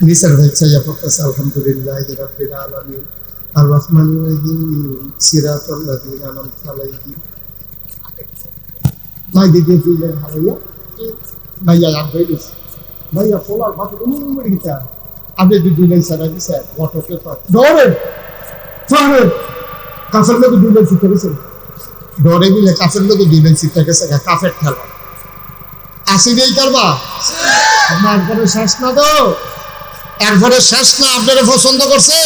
নিসার হয়েছে পড়তেছে আলহামদুলিল্লাহ রাব্বিল আলামিন আর রহমানির রহিম সিরাতাল লাযিনা আনআমতা আলাইহিম। ভাই দিদি দিলেন ভাইয়া ভাইয়া আম হইলিস ভাইয়া ফলার ভাত মরে গেছে আপনি দিলেন স্যার দিছে ওয়াটার পেপার দৌড়ে ফারে কাফের লোক দিলেন শিখতে গেছে দৌড়ে দিলে কাফের লোক দিলেন শিখতে গেছে কাফের খেলা আসি নেই করবা আমার পরে শেষ না তো এরপরে শেষ না আপনারা পছন্দ করছে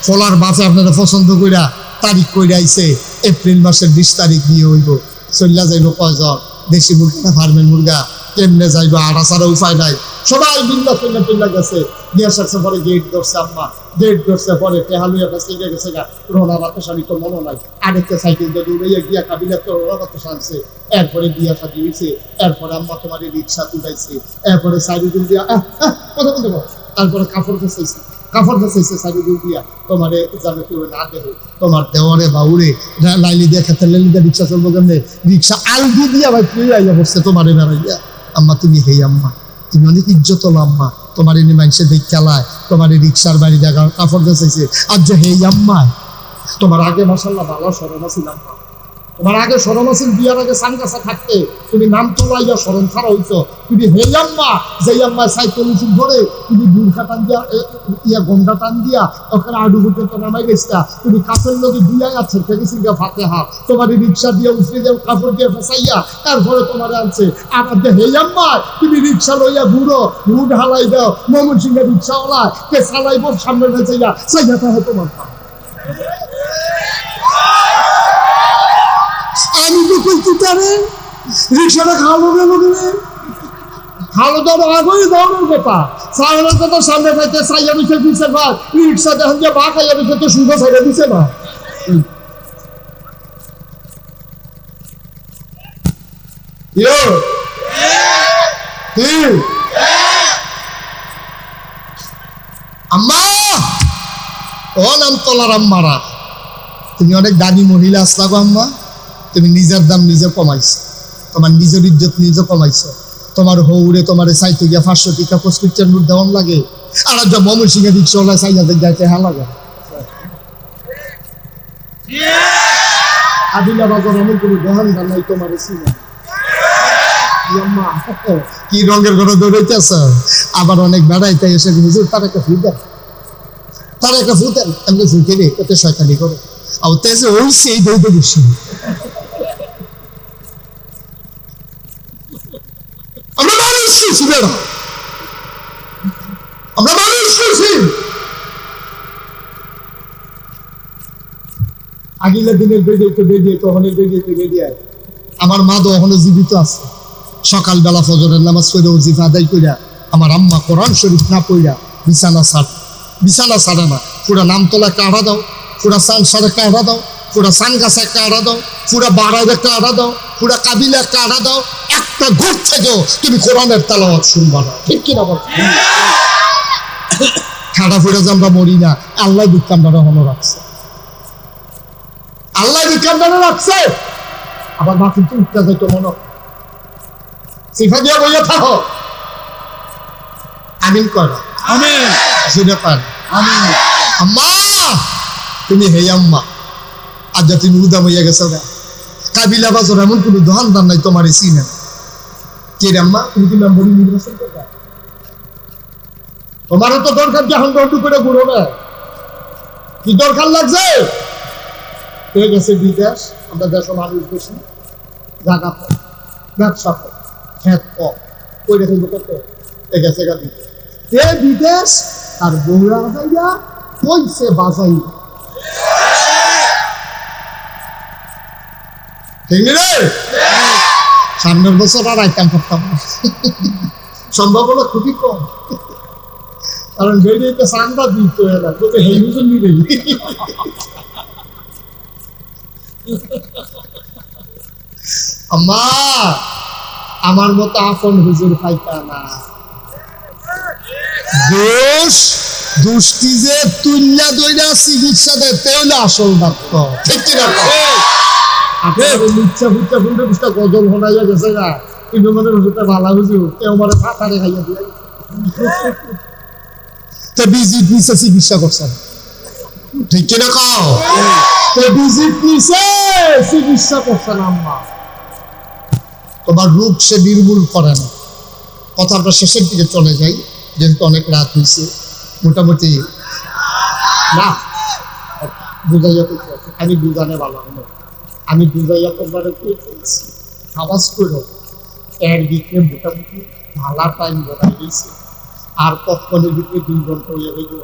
ফলার বাপে আপনারা পছন্দ কইরা তারিখ কইরা আইছে এপ্রিল মাসের 20 তারিখ নিয়ে হইব চল্লা যাইব কয়জন দেশি মুরগা ফার্মের মুরগা কেমনে যাইব আড়া ছাড়া উপায় নাই সবাই বিল্লা ফিল্লা গেছে নিয়ে আসছে পরে গেট ধরছে আম্মা গেট ধরছে পরে টেহালুয়া কাছে গেছে গা রোনা বাতাস আমি তো মনে নাই আরেকটা সাইকেল দিয়ে উড়াইয়া গিয়া কাবিলা তো রোনা বাতাস আনছে এরপরে বিয়া শাদী হয়েছে এরপরে আম্মা তোমার রিক্সা তুলাইছে এরপরে সাইডুল দিয়া কথা বলতে পারো তারপরে কাপড় ফেসাইছে সাইডুল দিয়া তোমারে জানে কেউ না দেবে তোমার দেওয়ারে বাউরে লাইলি দিয়ে খেতে লাইলি দিয়ে রিক্সা চলবো কেমনে রিক্সা আলগু দিয়া ভাই তুই আইয়া বসছে তোমারে বেড়াইয়া আম্মা তুমি হেই আম্মা তুমি অনেক ইজ্জত আম্মা তোমার এনে মানুষের দিক খেলায় তোমার রিক্সার বাড়ি দেখা কাপড় ফেসাইছে আর যে হেই আম্মা তোমার আগে মাসাল্লাহ ভালো সরম আছিল আম্মা তোমার আগে সরম আছিল বিয়ার আগে সানগাছা থাকতে তুমি নাম তোলাইয়া সরম খারা হইছো তুমি হেই আম্মা যেই আম্মা সাইকেল উঁচু ধরে তুমি বুড়খা টান দিয়া ইয়া গন্ডা টান দিয়া ওখানে আডু বুকে তো নামাই গেছিলা তুমি কাপড় লোকে দুইয়াই আছে ফেকেছিল গা ফাতেহা তোমার রিক্সা দিয়ে উঠে দিয়ে কাপড় দিয়ে ফেসাইয়া তারপরে তোমার আনছে আর হেই আম্মা তুমি রিক্সা লইয়া ঘুরো রুড হালাই দাও মমন সিংহের রিক্সাওয়ালা কে চালাইব সামনে বেঁচাইয়া সাইয়াটা হয় তোমার আমি তো কইতে পারে রিক্সাটা খাওয়ানো গেল খালো তো আগেই দৌড়ের কথা সাইলের কথা সামনে পাইতে সাইয়া বিছে দিছে ভাই রিক্সা দেখেন যে বা খাইয়া বিছে তো সুন্দর সাইডে দিছে না ইয়ো কি আম্মা ও নাম তোলার আম্মারা তুমি অনেক দামি মহিলা আসলা গো আম্মা তুমি নিজের দাম নিজে কমাইছো তোমার নিজের ইজ্জত নিজে কমাইছো তোমার হৌরে তোমার চাইতে গিয়া 500 টাকা প্রেসক্রিপশন নোট দেওয়ান লাগে আর যা মমন সিংহে রিক্সাওয়ালা চাইয়া যাইতে হা লাগে আদিলা বাজার এমন কোনো দোকানদার নাই তোমার সিনে কি রঙের ঘরে দৌড়াইতেছ আবার অনেক বেড়াইতে এসে হুজুর তার একটা ফুল দেন এমনি ফুলকে রে কত শয়তানি করে আর তেজে ওই সেই দৌড়ে বেশি আমরা মানুষ করছি বেড়া আমরা মানুষ করছি আগিলা দিনের বেরিয়ে তখনের বেরিয়ে আমার মা তো এখনো জীবিত আছে সকালবেলা ফজরের নামাজ পড়ে ওজিফা আদায় কইরা আমার আম্মা কোরআন শরীফ না পড়া বিছানা ছাড়ে না পুরা নামতলা কাঢ়া দাও পুরা সানসারে কাঢ়া দাও পুরা সানগাছা কাঢ়া দাও পুরা বাড়াইরে কাঢ়া দাও পুরা কাবিলা কাঢ়া দাও একটা ঘর থেকেও তুমি কোরআনের তেলাওয়াত শুনবা না ঠিক কিনা বল খাড়া ফুড়ে যে আমরা মরি না আল্লাহ বিজ্ঞানটা হলো রাখছে আবার বাকি তো উঠতে যাইতো মনে সিফা দিয়া বইয়া থাকো আমিন করা আমিন জুড়ে পান আমিন আম্মা তুমি হে আম্মা আজ যা তুমি উদাম হইয়া গেছো না কাবিলা বাজার এমন কোনো দোকানদার নাই তোমার চিনে কে রে আম্মা তুমি কি মেম্বরি নির্বাচন করবে তোমারও তো দরকার যখন রন্টু করে ঘুরো না কি দরকার লাগছে হয়ে গেছে বিদেশ আমরা দেশ মানুষ বেশি জায়গা ব্যবসা খেত করে ফেলবো কত গেছে বিদেশ আর বৌরা যাইয়া কইছে বাজাই ঠিক রে সামনের বছর আর আইকাম করতাম সম্ভাবনা খুবই কম কারণ বেরিয়ে সান্দা দিত এরা তোকে হেই বুঝুন নিবে আম্মা আমার মতো আপন হুজুর পাইতা না দুষ্টি যে তুল্লা দইরা চিকিৎসা দেয় তেউলা আসল ডাক্তার ঠিক কিনা আপনার ইচ্ছা ফুচ্ছা ফুলটা বুঝটা গজল হনাইয়া গেছে না কিন্তু মানে হুজুরটা ভালো হুজুর কেউ মানে ফাটারে খাইয়া দিয়ে তো ভিজিট নিচে চিকিৎসা করছেন, ঠিক কিনা কও? তো ভিজিট নিচে চিকিৎসা করছেন আম্মা, তোমার রোগ সে নির্মূল করে না। কথা আমরা শেষের দিকে চলে যাই, যেহেতু অনেক রাত হয়েছে। মোটামুটি না বুঝাইয়া করতে, আমি বুঝানে ভালো না, আমি বুঝাইয়া তোমার আওয়াজ করো। এর ভিতরে মোটামুটি ভালো টাইম বোঝাই গেছে, আর পক্ষণের ভিতরে 2 ঘন্টা হয়ে গেল।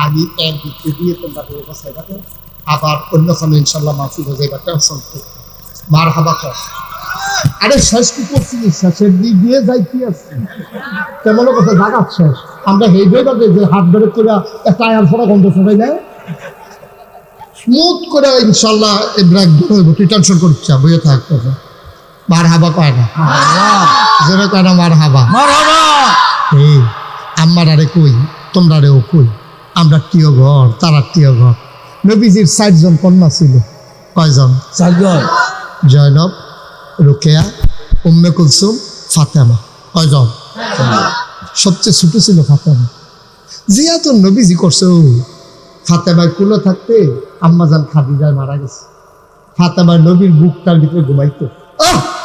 আমি এর ভিতরে দিয়ে তোমরা বসাই যাবে, আবার অন্যখানে ইনশাল্লাহ মাফি বোঝাইবা। টেনশন করো, মার হাবা কর। আরে শেষ কি করছি, শেষের দিক দিয়ে যাই কি আছে, তেমন কথা জাগাত শেষ। আমরা হেঁটে যাবে যে হাত ধরে করে টায়ার ফোড়া গন্ধ সবাই নেয় স্মুথ করে ইনশাল্লাহ ব্রেক ধরবো। তুই টেনশন করছিস, বইয়ে থাকতে মার হাবা কয় না, জোরে কয় না মার হাবা। এই আমার আরে কই, তোমরা আরেও কই, আমরা টিয় ঘর, তারা টিয় ঘর। নবীজির 4 জন কন্যা ছিল। কয়জন? 4 জন। জয়নব, রোকেয়া, উম্মে কুলসুম, ফাতেমা। কয়জন? সবচেয়ে ছোট ছিল ফাতেমা। জিয়া তো নবীজি করছে। ফাতেমায় কুলো থাকতে আম্মাজান খাদিজায় মারা গেছে। ফাতেমায় নবীর বুকটার ভিতরে ঘুমাইতো।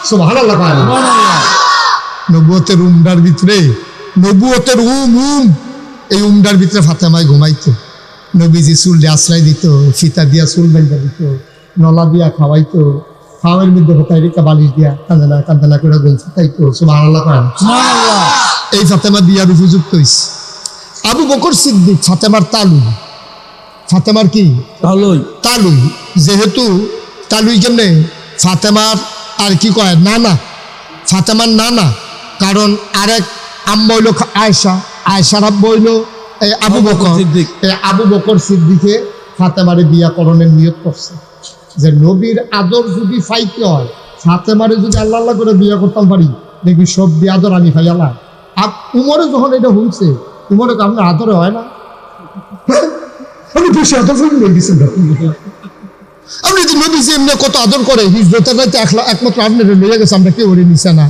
সুবহানাল্লাহ। নবুয়তের উমরার ভিতরে, নবুয়তের এই উমরার ভিতরে ফাতেমায় ঘুমাইতো। নবীজি চুল দিয়ে আশ্রয় দিত, ফিতা দিয়া চুল বেঁধে দিত, নলা দিয়া খাওয়াইতো, খাওয়ার মধ্যে হোতাই রেখা বালিশ দিয়া কান্দনা কান্দনা করে গোল ফুটাইতো। সুবহানাল্লাহ। এই ফাতেমা বিয়ার উপযুক্ত হইছে। আবু বকর সিদ্দিক ফাতেমার তালুই। ফাতেমার কি? তালুই। যেহেতু তালুই কেমনে? ফাতেমার আর কি কয় নানা, ফাতেমার নানা। কারণ আরেক আম্মা হইল আয়েশা, আয়েশার আব্বা হইল আবু বকর। আবু বকর সিদ্দিকে ফাতেমারে বিয়া করণের নিয়ত করছে যে নবীর আদর যদি ফাইতে হয়, ফাতেমারে যদি আল্লাহ আল্লাহ করে বিয়া করতাম পারি, দেখবি সব বিয়ে আদর আমি ফাইয়ালাম। আর উমরে যখন এটা শুনছে, উমরে আপনার আদরে হয় না, আমি বেশি আদর করে দিয়েছেন। আপনি যদি নবীজি এমনি কত আদর করে, হিজরতের রাইতে একমাত্র আপনার লেগে গেছে, আমরা কেউ ওরে নিছে না।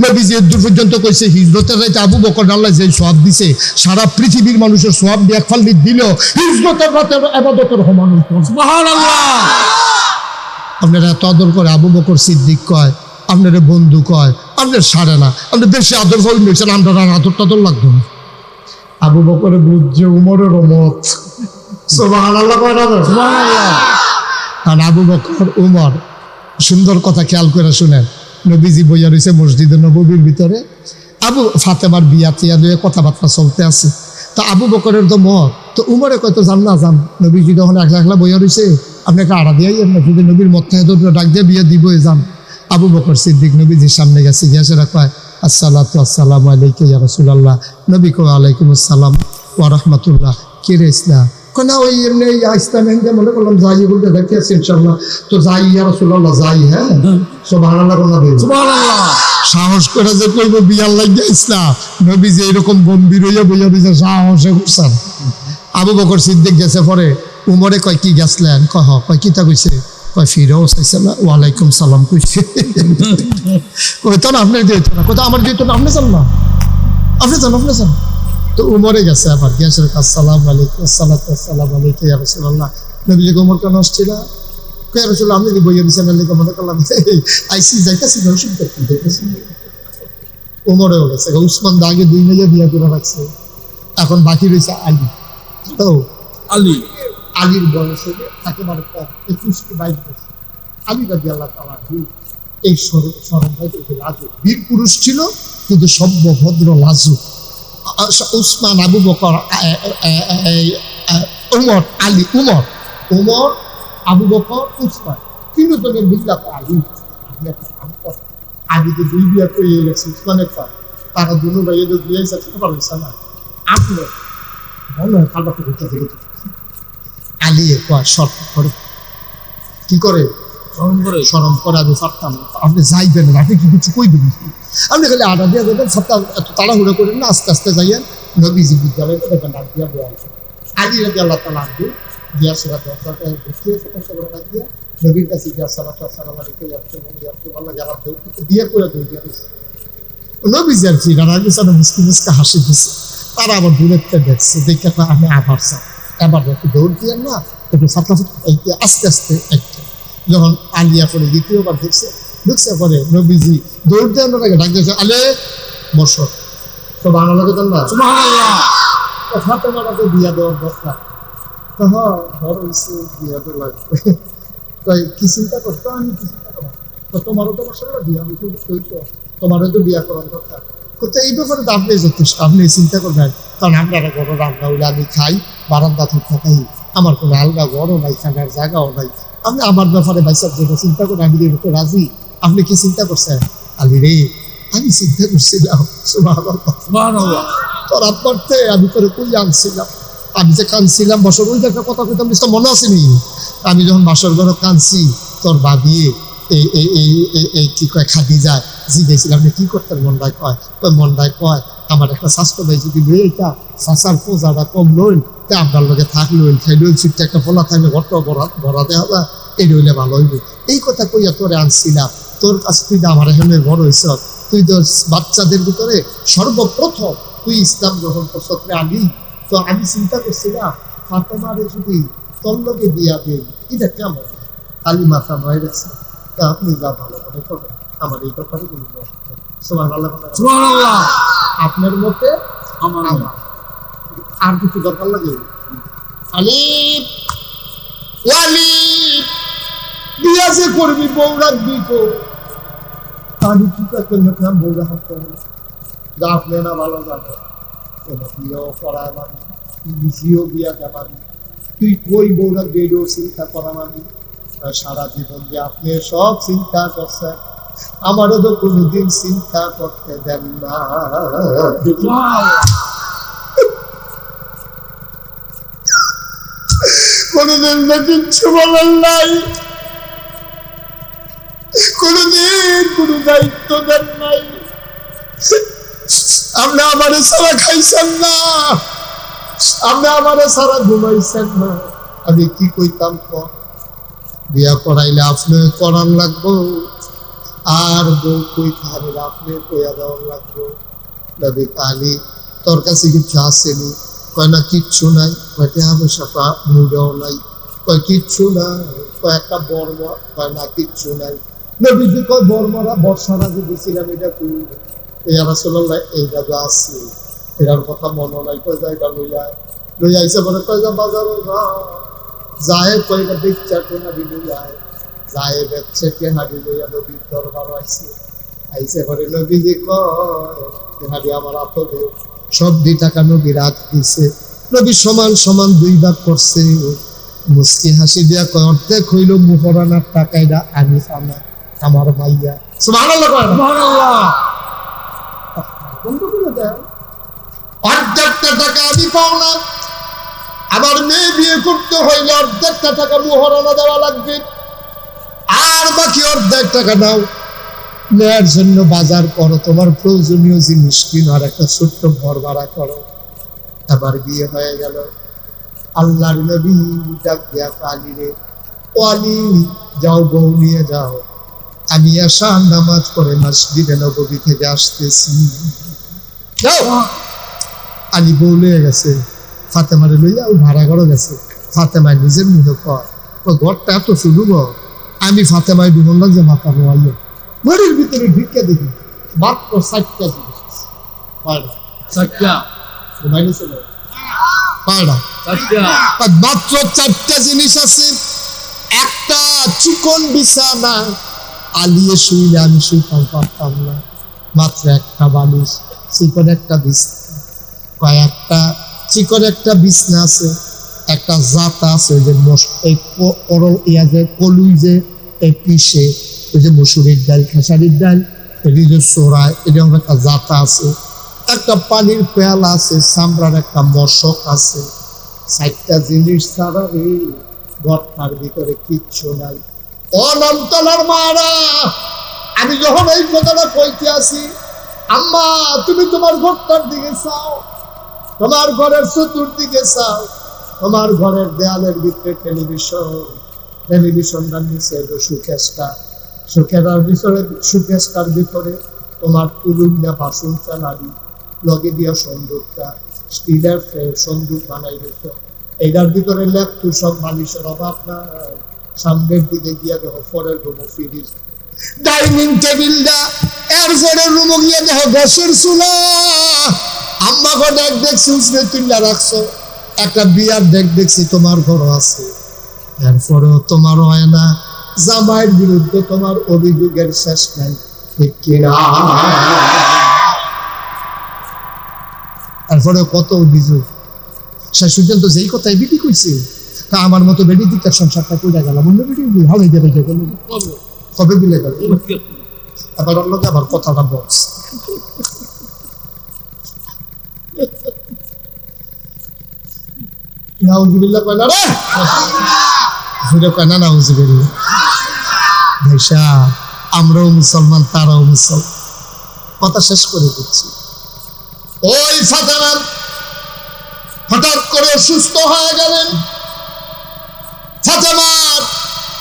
নবীজি দূর পর্যন্ত কইছে হিজরতের রাইতে আবু বকর আল্লাহ যে সওয়াব দিছে, সারা পৃথিবীর মানুষের সওয়াব দিয়ে এক ফাল্লি দিল, হিজরতের রাতের ইবাদতের সমান হইতো। সুবহানাল্লাহ। আপনারা এত আদর করে আবু বকর সিদ্দিক কয়, আপনারা বন্ধু কয়, আপনার সারে না, আপনি বেশি আদর করে নিয়েছেন, আমরা আদর টাদর লাগতো না। আবু বকরে বুঝছে উমরের মত। সুবহানাল্লাহ। সুবহানাল্লাহ। কারণ আবু বকর উমর, সুন্দর কথা খেয়াল করে শুনেন। নবীজি বইয়া রয়েছে মসজিদে নববীর ভিতরে, আবু ফাতেমার বিয়া টিয়া দিয়ে কথাবার্তা চলতে আছে। তো আবু বকরের তো মত, তো উমরে কয়তো জান না জান, নবীজি যখন একলা একলা বইয়া রয়েছে, আপনি একটা আড়া দিয়াই না, যদি নবীর মত থেকে ডাক দিয়ে বিয়ে দিব যান। আবু বকর সিদ্দিক নবীজির সামনে গেছে, গিয়ে কয় আসসালাতু আসসালামু আলাইকা ইয়া রাসূলুল্লাহ। নবী কয় ওয়ালাইকুম আসসালাম ওয়া রাহমাতুল্লাহ। কে রে ইসলাম? না ওই এমনি ইসলাম হিন্দে মনে করলাম যাই বলতে দেখে আছে ইনশাল্লাহ, তো যাই ইয়া রাসূলুল্লাহ যাই। হ্যাঁ সুবহানাল্লাহ। সুবহানাল্লাহ। সাহস করে যে কইব বিয়ার লাগিয়া ইসলাম, নবীজি এরকম গম্ভীর হইয়া বইয়া দিয়েছে, সাহসে করছেন। আবু বকর সিদ্দিক গেছে পরে উমরে কয় কি গেছলেন? কয় কিতা কইছে? কয় ফিরেও চাইছে না, ওয়ালাইকুম সালাম কইছে। কইতো না আপনার দিত না, কোথাও আমার দিত না, আপনি চান না, আপনি চান, আপনি চান। তো উমরে গেছে আবার, গেছে আসসালামু আলাইকুম, আসসালাতু আসসালামু আলাইকা ইয়া রাসূলুল্লাহ। নবীজি উমর কেন আসছিল? কয় ইয়া রাসূলুল্লাহ আপনি কি বইয়া দিছেন? মনে করলাম আইসি যাইতাছি না, ওষুধ দেখতে দেখতেছি। উমরেও গেছে। উসমান দা আগে 2 মেয়ে বিয়া করে রাখছে, এখন বাকি রয়েছে আলী। তো আলীর বয়স হলে একেবারে কম, 21 কি 22 বছর। আলী রাদিয়াল্লাহু তাআলা এই স্মরণ হয়তো লাজুক বীর পুরুষ ছিল, কিন্তু সভ্য ভদ্র লাজুক। উসমান, আবু বকর, উমর, আলী, উমর, আবু বকর, উসমান, 3 জনের মিল্লাত আলী। আলী যে 2 বিয়া করে গেছে উসমানের পর, তারা দুনো ভাইয়ে যে বিয়ে করতে পারছে না। আপনি ভালো খালবাকে ঘুরতে থেকে আলী শর্ট করে কি করে সরম করে, আমি পারতাম না, আপনি যাইবেন না, আপনি কি কিছু কই দেবেন, আপনি খালি আডা দিয়ে যাবেন, সপ্তাহ এত তাড়াহুড়ো করেন না, আস্তে আস্তে যাইয়েন। নবীজি বিদ্যালয়ে দেখবেন ডাক দিয়া বল আলী রাদিয়াল্লাহু তাআলা আনহু দিয়া সেরা দরজাটা ঢুকিয়ে সতর্ক করে ডাক দিয়া নবীর কাছে গিয়া সালাতু আসসালামু আলাইকা ইয়া রাসূলুল্লাহ যারা দিয়ে করে দিয়ে নবীজি আর কি রানা গেছে, মুসকি মুসকা হাসি দিচ্ছে। তারা আবার দূরের থেকে দেখছে, দেখে আমি আবার এবার একটু দৌড় দিয়ে না একটু আস্তে আস্তে একটা যখন আলিয়া করে দ্বিতীয়বার দেখছে, ঢুকছে পরে নবীজি দৌড় দিয়ে ওনাকে ডাক দিয়েছে, আলে বসো। তো বাংলা লাগে না ফাতেমাকে বিয়া দেওয়ার দরকার, হ্যাঁ বড় হয়েছে বিয়া তো লাগবে। তাই কি চিন্তা করতো, আমি কি চিন্তা করবো, তো তোমারও তো মশলা বিয়া তো তোমারও তো বিয়া করার দরকার। তো এই ব্যাপারে তো আপনি যথেষ্ট, আপনি চিন্তা করবেন, কারণ আমরা বড় রান্না হইলে আমি খাই, বারান্দা থাকাই, আমার কোনো আলগা বড় নাই, থাকার জায়গাও নাই, আমি আমার ব্যাপারে ভাইসাব যেটা চিন্তা করি আমি তো রাজি। আপনি কি চিন্তা করছেন? আলি রে আমি চিন্তা করছিলাম তোর আত্মার্থে আমি করে কই আনছিলাম, আমি যে কানছিলাম বছর ওই একটা কথা কইতাম মনে আসেনি, আমি যখন বাসর ঘরে কানছি তোর ভাবিয়ে এই কি কয় খাদি যায় জিজ্ঞেছিলাম আপনি কি করতেন, মন্ডায় কয় মন্ডায় কয় আমার একটা স্বাস্থ্য ভাই যদি এটা শাসার পোজাটা কম লইল তা আপনার লগে থাক লইল খাই লইল ছিটটা একটা ফোলা থাকলে ঘরটা ভরা দেওয়া যায়, এই রইলে ভালো হইব। এই কথা কইয়া তোরে আনছিলাম, তোর কাছে তুই আমার এখানে বড় হয়েছ, তুই তো বাচ্চাদের ভিতরে সর্বপ্রথম তুই ইসলাম গ্রহণ করছ আলী। তো আমি চিন্তা করছিলাম ফাতেমারে যদি তোর লগে দিয়া দেন এটা কেমন, আলী মাথা নয় রেখেছে, তা আপনি যা ভালো মনে করবেন আমার এই ব্যাপারে কোনো সুবহানাল্লাহ। আপনার মতে আমার আর কিছু দরকার লাগে? আলী ওয়ালি বিয়া যে করবি বউ রাখবি তো আমি কি করতাম, বউ রাখতে হবে যা আপনি না ভালো জানো, বিয়েও করায় মানি, নিজেও বিয়া দেবানি, তুই কই বউ রাখবি এটাও চিন্তা করা মানি। সারা জীবন যে আপনি সব চিন্তা করছেন, আমারও তো কোনোদিন চিন্তা করতে দেন না। কোনোদিন না কিচ্ছু বলেন নাই, কোনোদিন কোনো দায়িত্ব দেন নাই, আপনি আমারে সারা খাইছেন না, আপনি আমারে সারা ঘুমাইছেন না। আমি কি কইতাম, বিয়া করাইলে আপনি করার লাগবো, আর বউ কই খাবে আপনি কইয়া দেওয়ার লাগবো। দাদি কালি তোর কাছে কিছু আসেনি, কয় না কিচ্ছু নাই, কয়টা হবে সাপা মুডেও নাই, কয় কিচ্ছু নাই, কয়েকটা বর্ম, কয় না কিচ্ছু নাই। নবীজি কয় বর্মরা বর্ষার আগে দিয়েছিলাম এটা কই, এই রাসূলুল্লাহ এইটা যা আছে এটার কথা মনে নাই, কয় জায়গা লই আইসে বলে কয় যা বাজারে যায়, কয়টা দেখছে টেনারি লই যায় বেচছে টেনারি লইয়া নবীর দরবার আইসে করে নবীজি কয় টেনারি আমার আপদে সব 2 টাকা নবীর হাত দিছে, নবী সমান সমান 2 ভাগ করছে, মুস্কি হাসি দিয়া কয় অর্ধেক হইল মুহরানার টাকা, এটা আমি পানা আমার মাইয়া। সুবহানাল্লাহ সুবহানাল্লাহ। অর্ধেকটা টাকা আমি পাও না, আমার মেয়ে বিয়ে করতে হইলে অর্ধেকটা টাকা মুহরানা দেওয়া লাগবে, আর বাকি অর্ধেক টাকা নাও, নেয়ার জন্য বাজার করো, তোমার প্রয়োজনীয় জিনিস কিনো, আর একটা ছোট্ট ঘর ভাড়া করো। আবার বিয়ে হয়ে গেল, আল্লাহর নবী ডাক দিয়া আলী রে, ও আলী যাও বউ নিয়ে যাও, আমি আশার নামাজ পড়ে মসজিদে নববী থেকে আসতেছি। যাও। আলী বউ লয়ে গেছে, ফাতেমারে লইয়া ওই ভাড়া ঘরে গেছে। ফাতেমায় নিজের মুখে কয় ওই ঘরটা এত শুনব, আমি ফাতেমায় বললাম যে মাথা নোয়াইও, ঘরের ভিতরে ঢুকে দেখি মাত্র 4টা জিনিস আছে। মাত্র 4টা জিনিস আছে। একটা চিকন বিছানা, আলিয়ে শুইলে আমি শুইতাম পারতাম না, মাত্র একটা বালিশ, চিকন একটা বিছনা, কয়েকটা চিকন একটা বিছনা আছে, একটা জাতা আছে, ওই যে কলুই যে পিসে, ওই যে মসুরির ডাল খেসারির ডাল এটি যে চোরায়, এটি আমার একটা জাতা আছে, একটা পানির পেয়ালা আছে, চামড়ার একটা মশক আছে। 4টা জিনিস ছাড়া এই ঘরটার ভিতরে কিচ্ছু নাই। অনন্তলার মারা, আমি যখন এই কথাটা কইতে আসি, আম্মা তুমি তোমার ঘরটার দিকে চাও, তোমার ঘরের চতুর্দিকে চাও, তোমার ঘরের দেয়ালের ভিতরে টেলিভিশনটার নিচে সুকেশটার ভিতরে তোমার তুলুন্যা বাসন চালাবি, লগে দিয়া সুন্দরটা, স্টিলের সন্দুক বানাই দিত, এইটার ভিতরে ল্যাপটপ সব মালিশের অভাব না। সামনের দিকে গিয়া দেখো পরের রুমো ফ্রিজ, ডাইনিং টেবিলটা, এরপরে রুমো গিয়া দেখো গ্যাসের চুলা। আম্মাকে ডেক দেখছি উসরে তুল্লা রাখছো, একটা বিয়ার ডেক দেখছি তোমার ঘরও আছে, এরপরেও তোমার হয় না। জামাইয়ের বিরুদ্ধে তোমার অভিযোগের শেষ নাই, ঠিক কিনা? তারপরে কত অভিযোগ, শেষ পর্যন্ত যেই কথাই বিক্রি করছে, তা আমার মতো বেডি দিতে সংসারটা করে গেলাম, অন্য বেডি ভালো যাবে, কবে বিলে গেল। আবার অন্যকে আবার কথাটা বলছে, নাউজুবিল্লাহ কয় না রে, ফিরে কয় না নাউজুবিল্লাহ। ভাইসা আমরাও মুসলমান, তারাও মুসলমান। কথা শেষ করে দিচ্ছি। ওই ফাতেমা হঠাৎ করে অসুস্থ হয়ে গেলেন। ফাতেমার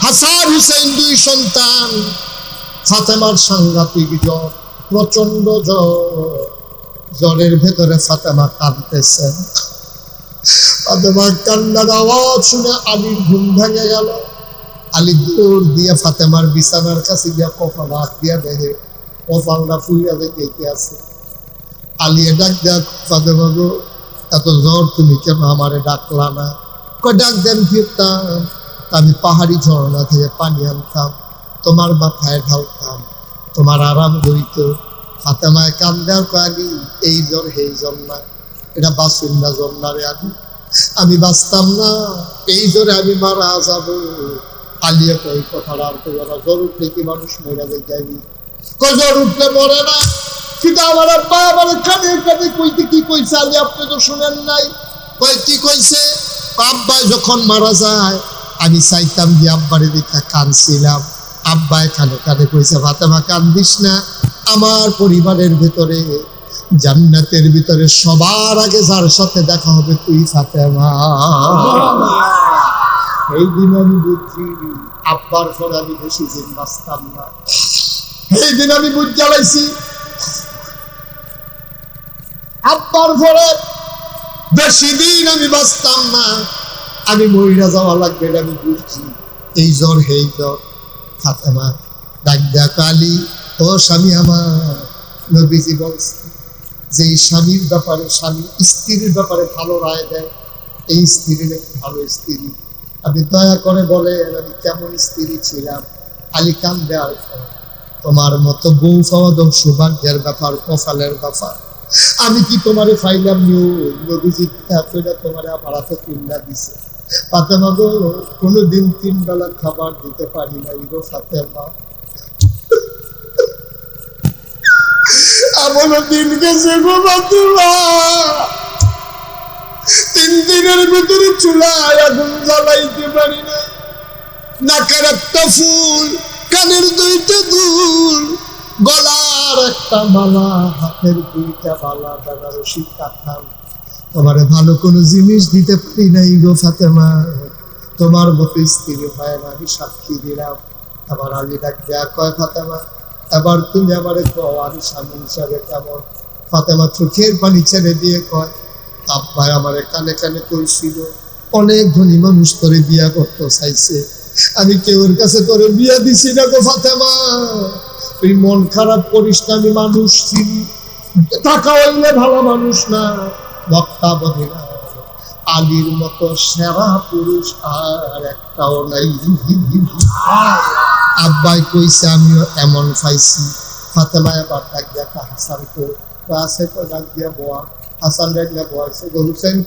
হাসান হুসেন দুই সন্তান, ফাতেমার সাংঘাতিক জ্বর, প্রচন্ড জ্বর। জ্বরের ভেতরে ফাতেমা কাঁদতেছেন। ফাতেমার কান্নার আওয়াজ শুনে আলীর ঘুম ভেঙে গেল। আলী দৌড় দিয়ে ফাতেমার বিছানার কাছে গিয়া কপাল হাত দিয়া দেখে কপালটা ফুইয়া দেখে আছে। আলিয়ে ডাক দেখ, ফাতেমা গো, এত জ্বর, তুমি কেন আমারে ডাকলা না? কয় ডাক দেন ফিরতাম, আমি পাহাড়ি ঝর্ণা থেকে পানি আনতাম, তোমার মাথায় ঢালতাম, তোমার আরাম হইত। ফাতেমায় কান্দে আর কয়, আলী এই জ্বর সেই জ্বর না, এটা বাঁচুন না জ্বর না রে আলী, আমি বাঁচতাম না, এই জ্বরে আমি মারা যাব। আলিয়ে কয় এই কথাটা আর তো জ্বর উঠলে কি মানুষ মরে যাবি? কয় জ্বর উঠলে মরে না, কিন্তু আমার আব্বা আমার কানে কানে কইতে কি কইছে আলী, আপনি তো শুনেন নাই। কয় কি কইছে? আব্বা যখন মারা যায় আমি চাইতাম যে আব্বারে দেখা কাঁদছিলাম, আব্বাই কানে কানে কইছে, ফাতেমা কান্দিস না, আমার পরিবারের ভিতরে জান্নাতের ভিতরে সবার আগে যার সাথে দেখা হবে তুই ফাতেমা। এই দিন আমি বুঝছি আব্বার পরে আমি বেশি দিন বাঁচতাম না। এই দিন আমি বুঝ জ্বালাইছি আব্বার পরে বেশি দিন আমি বাঁচতাম না, আমি মহিলা যাওয়া লাগবে, আমি বুঝছি। এই জ্বর হেই জ্বর। ফাতেমা ডাক দেয়া, কালী ও স্বামী আমার, নবীজি বলছে যে স্বামীর ব্যাপারে, স্বামী স্ত্রীর ব্যাপারে ভালো রায় দেয়, এই স্ত্রী নাকি ভালো স্ত্রী। আপনি দয়া করে বলেন আমি কেমন স্ত্রী ছিলাম? আলী কান্দে আর তোমার মতো বউ পাওয়া তো সৌভাগ্যের ব্যাপার, কপালের ব্যাপার। আমি কি তোমারে ফাইলাম নবীজি তোমারে আমার হাতে কিল্লা দিছে। ফাতেমা গো, কোনোদিন 3 বেলা খাবার দিতে পারি নাই গো ফাতেমা। এমন দিন গেছে গো ফাতেমা, 3 দিনের ভিতরে চুলায় আগুন জ্বালাইতে পারি না। নাকের একটা ফুল, কানের 2টা দুল, গলার একটা মালা, হাতের 2টা বালা, বেনারসি কাঁথান, তোমারে ভালো কোনো জিনিস দিতে পারি নাই গো ফাতেমা। তোমার মতো স্ত্রী হয় না, আমি সাক্ষী দিলাম। আবার আলী ডাক দেয়া, কয় ফাতেমা এবার তুমি আমারে কও আমি স্বামী হিসাবে কেমন? ফাতেমা চোখের পানি ছেড়ে দিয়ে কয়, আব্বাই আমারে কানে কানে কইছিল অনেক ধনী মানুষ তোরে বিয়া করতে চাইছে, আমি কেউর কাছে তোরে বিয়া দিছি না গো ফাতেমা। তুই মন খারাপ করিস না, আমি মানুষ চিনি, টাকা হইলে ভালো মানুষ না, বক্তা বধে না। আলীর মতো সেরা পুরুষ আর একটাও নাই। আব্বাই কইছে আমিও এমন পাইছি। ফাতেমা এবার ডাক দিয়া হাসানকে আছে, ডাক দিয়া বোয়া, হাসান ডাক দিয়া বোয়াছে, হুসেন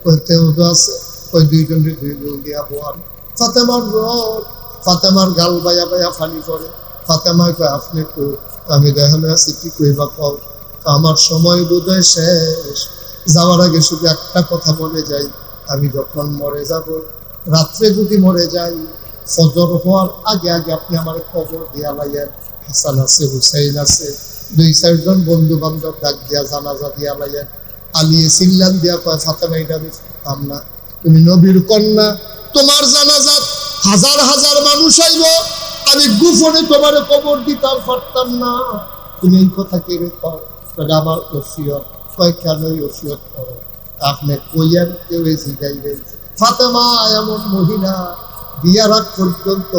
কইতেও আছে, ওই 2 জনের 2 গোল দিয়া বোয়ান। ফাতেমার রব, ফাতেমার গাল বাইয়া বাইয়া ফানি করে। ফাতেমা কয় আপনি তো, আমি দেখালে আছি কি কইবা কও? আমার সময় বোধহয় শেষ, যাওয়ার আগে শুধু একটা কথা মনে যাই, আমি যখন মরে যাব, রাত্রে যদি মরে যাই, ফজর হওয়ার আগে আগে আপনি আমার খবর দিয়া লাইয়েন। হাসান আছে, হুসাইন আছে, 2-4 জন বন্ধু বান্ধব ডাক দিয়া জানাজা দিয়া লাইয়েন। আলিয়ে সিল্লান দিয়া কয়, ফাতেমা এটা আমি পারতাম না, তুমি নবীর কন্যা, তোমার জানাজাত হাজার হাজার মানুষ আইব, আমি গোপনে তোমার কবর দিতে পারতাম না, তুমি এই কথা কে কও? আমার ওসিয়ত, কয় কেনই ওসিয়ত করো? আপনি কইয়ার কেউ জিগাইবেন। ফাতেমা এমন মহিলা বিয়ার আগ পর্যন্ত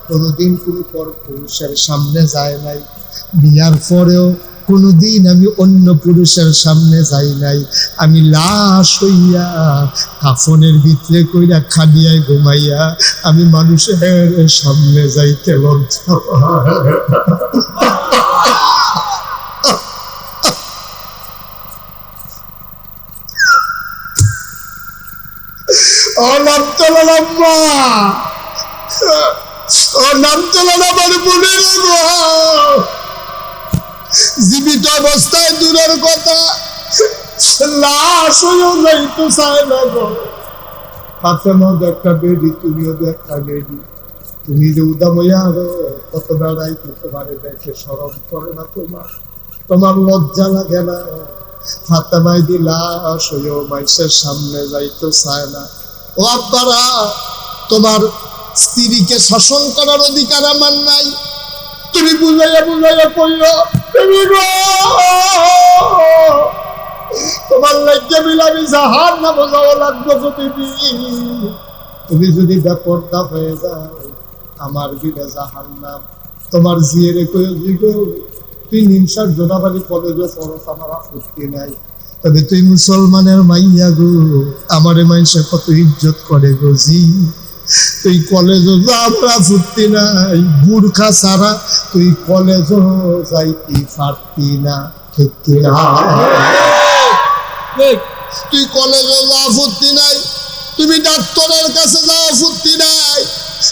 কোনোদিন কোনো পর পুরুষের সামনে যায় নাই, বিয়ার পরেও কোনোদিন আমি অন্য পুরুষের সামনে যাই নাই। আমি লাশ হইয়া কাফনের ভিতরে কইরা খানিয়ায় ঘুমাইয়া আমি মানুষের সামনে যাইতে লজ্জা পাই। ও নাম চলো আম্মা, ও নাম চলো আমার বোনের গো। জীবিত অবস্থায় দূরের কথা, লাশ হয়েও যাইতে চায় না গো। ফাতেমাও একটা বেডি, তুমিও একটা বেডি। তুমি যে উদাম হইয়া কত বেড়াইতে তোমারে দেখে শরম করে না তোমার? তোমার লজ্জা লাগে না? ফাতেমায় দি লাশ হইও মানুষের সামনে যাইতে চায় না। ও আব্বারা, তোমার স্ত্রীকে শাসন করার অধিকার আমার নাই। তুমি বুঝাইয়া বুঝাইয়া কইও তুমি গো, তোমার লজ্জা বিলামি জাহার না বোঝাও লাগবে গো তুমি। তুমি যদি বেপরদা হয়ে যাও আমার বিলে জাহার নাম। তোমার জিয়েরে কইও জিগো তুই নিমসার জোনাবাড়ি কলেজে পড়স, আমার আপত্তি নাই, তবে তুই মুসলমানের মাইয়া গো, আমারে মানুষে কত ইজ্জত করে গো জি। তুই কলেজও যা, আমার আপত্তি নাই, বুরখা ছাড়া তুই কলেজও যাইতে পারতি না, ঠিক কিনা? তুই কলেজে যা, আপত্তি নাই। তুমি ডাক্তারের কাছে যা, আপত্তি নাই।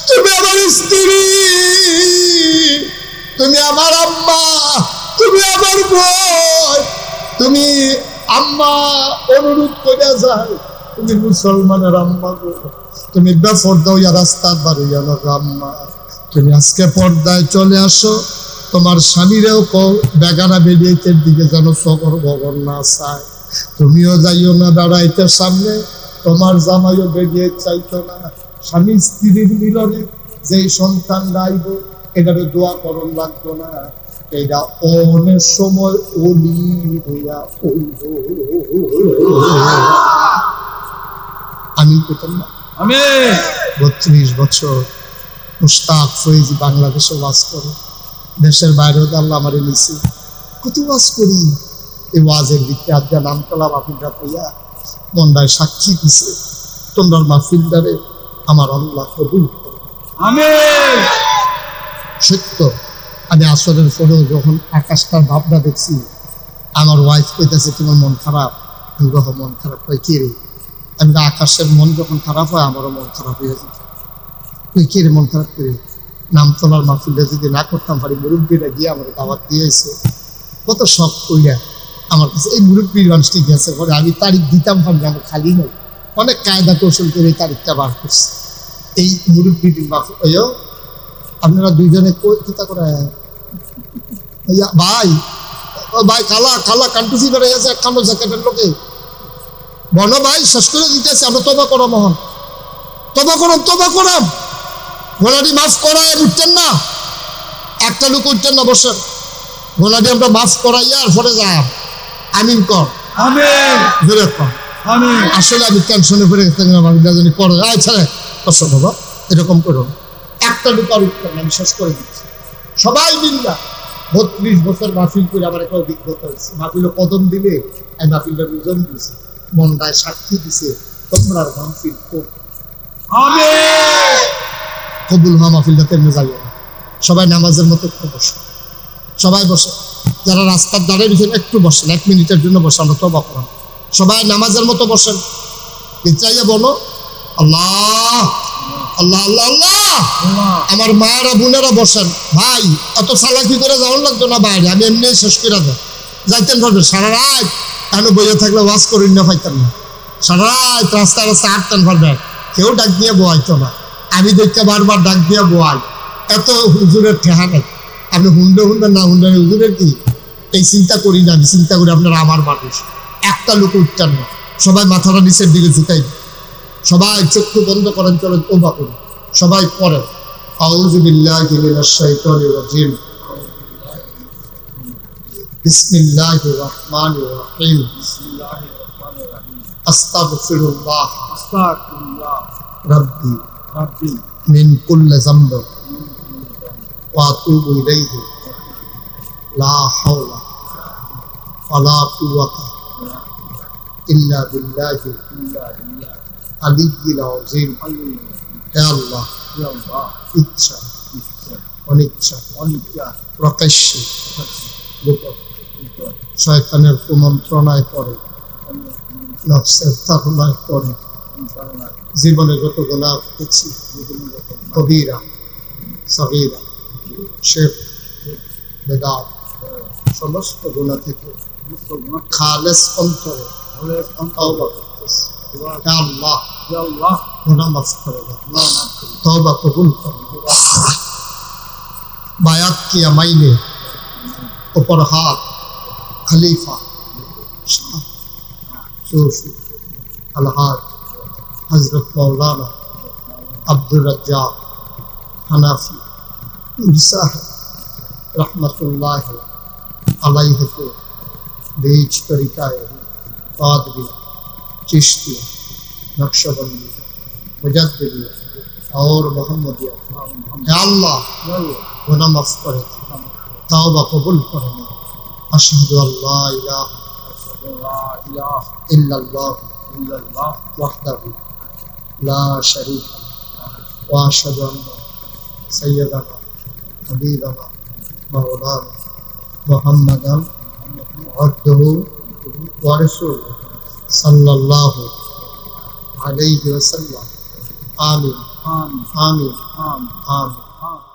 তুমি আমার স্ত্রী, তুমি আমার আম্মা, তুমি আমার বোন, তুমি আম্মা অনুরোধ করে যায়, তুমি মুসলমানের আম্মা গো। তুমি বেপরদা হইয়া রাস্তার বার হইয়া লাগো আম্মা, তুমি আজকে পর্দায় চলে আসো। তোমার স্বামীরেও কও বেগানা বেরিয়েতের দিকে যেন সগর বগর না চায়। তুমিও যাইও না বেড়াইতে সামনে, তোমার জামাইও বেরিয়ে চাইতো না। স্বামী স্ত্রীর মিলনে যেই সন্তান গাইব এটারে দোয়া করণ লাগতো না, এটা অনেক সময় অলি হইয়া হইব। আমি পেতাম না। 32 বছর মুশতাক ফৈজি বাংলাদেশে ওয়াজ করে, দেশের বাইরেও আল্লাহ আমারে নিছি, কত ওয়াজ করি। এই ওয়াজের ভিতরে আজকে নামতলা মাহফিলটা পাইয়া মন্ডায় সাক্ষী দিছে, তোমরা মাহফিলটারে আমার আল্লাহ কবুল করে। সত্য, আমি আসরের পরেও যখন আকাশটার ভাবনা দেখছি, আমার ওয়াইফ কইতেছে তোমার মন খারাপ। আমি মন খারাপ হয় কি রে? আমি আকাশের মন যখন খারাপ হয় আমারও মন খারাপ হয়ে যেত। তুই কি রে মন খারাপ করে? নামতলার মাহফিলটা যদি না করতাম পারি, মুরব্বীরা গিয়ে আমার দাওয়াত দিয়েছে, কত শখ কইরা আমার কাছে এই মুরব্বীর মানুষটি গেছে পরে আমি তারিখ দিতাম পারি, আমার খালি নয়, অনেক কায়দা কৌশল করে এই তারিখটা বার করছি। এই মুরব্বীর মাহফিল আপনারা দুইজনে চিন্তা করে ভাই, ও ভাই খালা খালা কান্টুসি বেড়ে গেছে এক কালো জ্যাকেটের লোকে বলো ভাই শেষ করে দিতেছে। আমরা তবা করো মোহন, তবা করম, তবা করম, ঘোলাটি মাফ করাই উঠতেন না, একটা লোক উঠতেন না, বসেন। ঘোলাটি আমরা মাফ করাইয়া আর পরে যাই আমিন কর, জোরে কর। আসলে আমি টেনশনে পড়ে গেছি, করো আচ্ছা কষ্ট বাবা এরকম করো। একটা লোক আর উঠতেন না, আমি শেষ করে দিচ্ছি। সবাই মিল্লা 32 বছর মাহফিল করে আমার একটা অভিজ্ঞতা হয়েছে। মাহফিলে কদম দিলে আমি মাহফিলটা ওজন দিয়েছি, মনটায় সাক্ষী দিছে তোমরা মাহফিল কবুল হওয়া মাহফিলটা তেমনি যাইও না। সবাই নামাজের মতো একটু বসে, সবাই বসে, যারা রাস্তার ধারে দিচ্ছেন একটু বসেন, 1 মিনিটের জন্য বসে, আমরা তবা করেন। সবাই নামাজের মতো বসেন, চাইয়া বলো আল্লাহ আল্লাহ আল্লাহ আল্লাহ। আমার মায়েরা বোনেরা বসেন। ভাই অত চালাকি করে যাওয়ার লাগতো না বাইরে, আমি এমনি শেষ করে যাইতেন পারবেন। সারা রাত এখনো বইয়ে থাকলে ওয়াজ করেন না, পাইতেন না। সারা রাত রাস্তায় রাস্তায় হাঁটতেন পারবেন, কেউ ডাক দিয়ে বোয়াইতো না। আমি দেখতে বারবার ডাক দিয়ে বোয়াই, এত হুজুরের ঠেহা নেই। আপনি হুন্ডে হুন্ডে না হুন্ডে হুজুরের কি এই চিন্তা করি না, আমি চিন্তা করি আপনারা আমার মানুষ। একটা লোক উঠতেন না, সবাই মাথাটা নিচের দিকে ঝুঁকাই, সবাই চক্ষু বন্ধ করেন, চলেন তওবা করুন, সবাই পড়েন আউযু বিল্লাহি মিনাশ শাইতানির রাজিম। বিসমিল্লাহির রহমানির রহিম বিসমিল্লাহির রহমানির রহিম আস্তাগফিরুল্লাহ আস্তাগফিরুল্লাহ রাব্বি রাব্বি মিন কুল্লি যামব ওয়া আতুবু ইলাইহি লা হাওলা ওয়ালা কুওয়াতা ইল্লা বিল্লাহি ইল্লা বিল্লাহ আলিয়্যিল আযীম। হে আল্লাহ, ইয়া আল্লাহ ইচ্ছা অনিচ্ছা অনিচ্ছা প্রকাশ্যে গোপন শয়তানের কুমন্ত্রণায় পড়ে, নফসের তাড়নায় পড়ে জীবনে যত গুনাহ করেছি, কবিরা সগীরা শিরক বিদআত সমস্ত গুনাহ থেকে খালেস অন্তরে তওবা করতেছি। হে আল্লাহ, ইয়া আল্লাহ গুনাহ মাফ করে দাও, তওবা কবুল করো। বায়াত কিয়া মাইনে উপর হাত খলিফা শাহ सूफी अलहाज हजरत मौलाना अब्दुल रज्जाक हनाफी साहब रहमतुल्लाह अलैहि के बीच तरीकाए कादरी चिश्ती नक्शबंदी मुजद्दिदी और मोहम्मदिया या अल्लाह गुनाह माफ करे, तौबा कबूल करे। अशहदु अल्ला इलाहा লা ইলাহা इल्लल्लाह ইল্লাল্লাহ वहदहु ला शरीका व अशहदु अन्ना सय्यदना हबीबना मौलाना मुहम्मदन अब्दुहु व रसूलुहु सल्लल्लाहु अलैहि वसल्लम। आमीन আমিন आमीन আমিন आमीन।